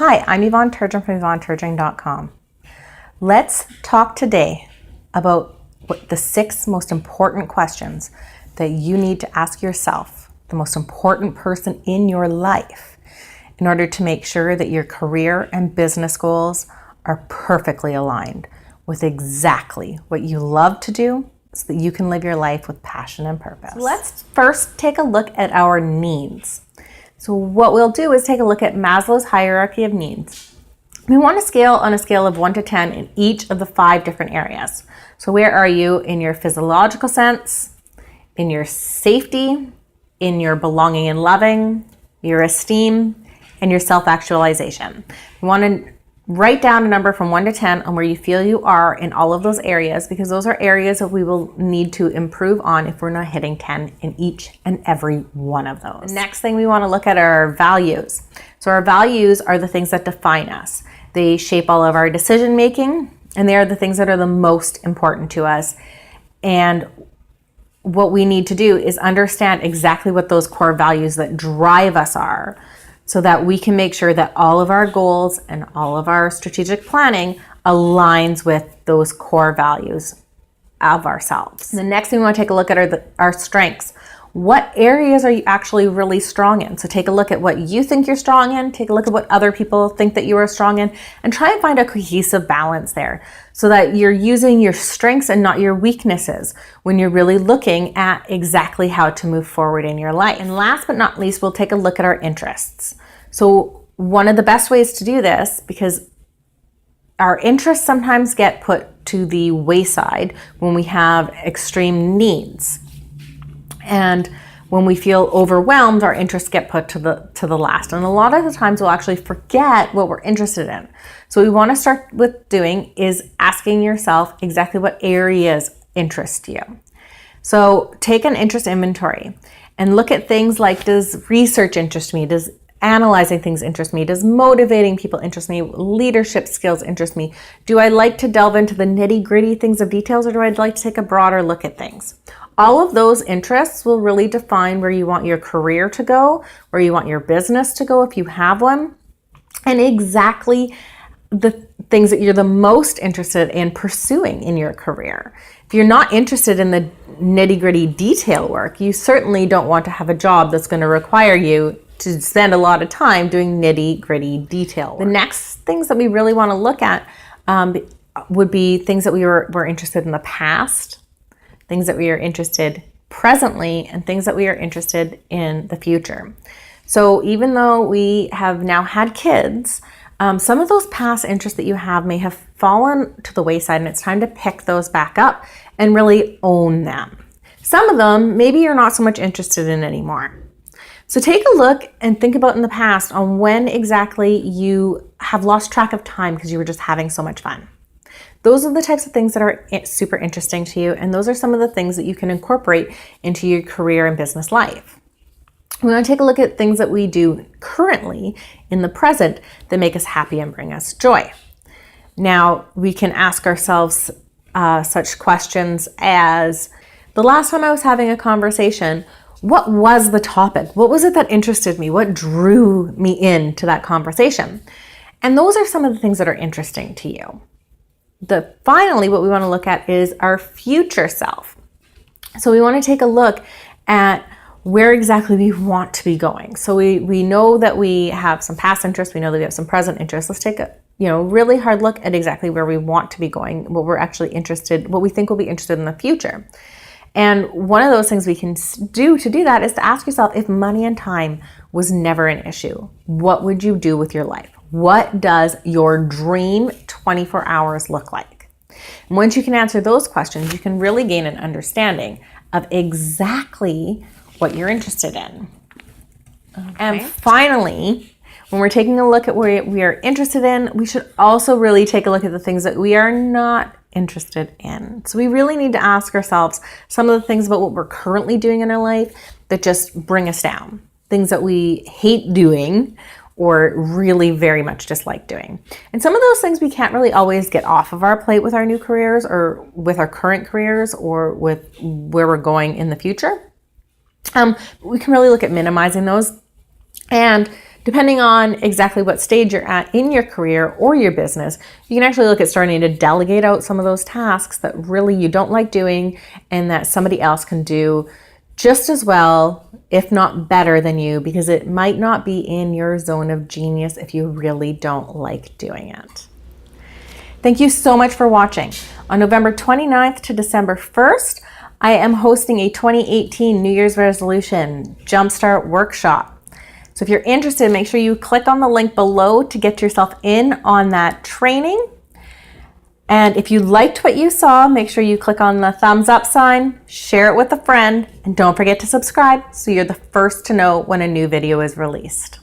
Hi, I'm Yvonne Turgeon from YvonneTurgeon.com. Let's talk today about what the 6 most important questions that you need to ask yourself, the most important person in your life, in order to make sure that your career and business goals are perfectly aligned with exactly what you love to do so that you can live your life with passion and purpose. So let's first take a look at our needs. So what we'll do is take a look at Maslow's hierarchy of needs. We want to scale on a scale of 1 to 10 in each of the 5 different areas. So where are you in your physiological sense, in your safety, in your belonging and loving, your esteem, and your self-actualization? We want to write down a number from 1 to 10 on where you feel you are in all of those areas, because those are areas that we will need to improve on if we're not hitting 10 in each and every one of those. The next thing we want to look at are our values. So our values are the things that define us. They shape all of our decision making, and they are the things that are the most important to us. And what we need to do is understand exactly what those core values that drive us are, so that we can make sure that all of our goals and all of our strategic planning aligns with those core values of ourselves. The next thing we want to take a look at are our strengths. What areas are you actually really strong in? So take a look at what you think you're strong in, take a look at what other people think that you are strong in, and try and find a cohesive balance there so that you're using your strengths and not your weaknesses when you're really looking at exactly how to move forward in your life. And last but not least, we'll take a look at our interests. So one of the best ways to do this, because our interests sometimes get put to the wayside when we have extreme needs. And when we feel overwhelmed, our interests get put to the last. And a lot of the times we'll actually forget what we're interested in. So what we want to start with doing is asking yourself exactly what areas interest you. So take an interest inventory and look at things like, does research interest me? Does analyzing things interest me? Does motivating people interest me? Leadership skills interest me? Do I like to delve into the nitty-gritty things of details, or do I like to take a broader look at things? All of those interests will really define where you want your career to go, where you want your business to go if you have one, and exactly the things that you're the most interested in pursuing in your career. If you're not interested in the nitty-gritty detail work, you certainly don't want to have a job that's going to require you to spend a lot of time doing nitty-gritty detail work. The next things that we really want to look at would be things that we were interested in the past, things that we are interested presently, and things that we are interested in the future. So even though we have now had kids, some of those past interests that you have may have fallen to the wayside, and it's time to pick those back up and really own them. Some of them, maybe you're not so much interested in anymore. So take a look and think about in the past on when exactly you have lost track of time because you were just having so much fun. Those are the types of things that are super interesting to you, and those are some of the things that you can incorporate into your career and business life. We want to take a look at things that we do currently in the present that make us happy and bring us joy. Now, we can ask ourselves such questions as, the last time I was having a conversation, what was the topic? What was it that interested me? What drew me into that conversation? And those are some of the things that are interesting to you. Finally, what we want to look at is our future self. So we want to take a look at where exactly we want to be going. So we know that we have some past interests. We know that we have some present interests. Let's take a really hard look at exactly where we want to be going, what we're actually interested, what we think we'll be interested in the future. And one of those things we can do to do that is to ask yourself, if money and time was never an issue, what would you do with your life? What does your dream 24 hours look like? And once you can answer those questions, you can really gain an understanding of exactly what you're interested in. Okay. And finally, when we're taking a look at what we are interested in, we should also really take a look at the things that we are not interested in. So we really need to ask ourselves some of the things about what we're currently doing in our life that just bring us down, things that we hate doing or really very much dislike doing. And some of those things we can't really always get off of our plate with our new careers or with our current careers or with where we're going in the future. We can really look at minimizing those and Depending on exactly what stage you're at in your career or your business, you can actually look at starting to delegate out some of those tasks that really you don't like doing and that somebody else can do just as well, if not better than you, because it might not be in your zone of genius if you really don't like doing it. Thank you so much for watching. On November 29th to December 1st, I am hosting a 2018 New Year's Resolution Jumpstart Workshop. So if you're interested, make sure you click on the link below to get yourself in on that training. And if you liked what you saw, make sure you click on the thumbs up sign, share it with a friend, and don't forget to subscribe so you're the first to know when a new video is released.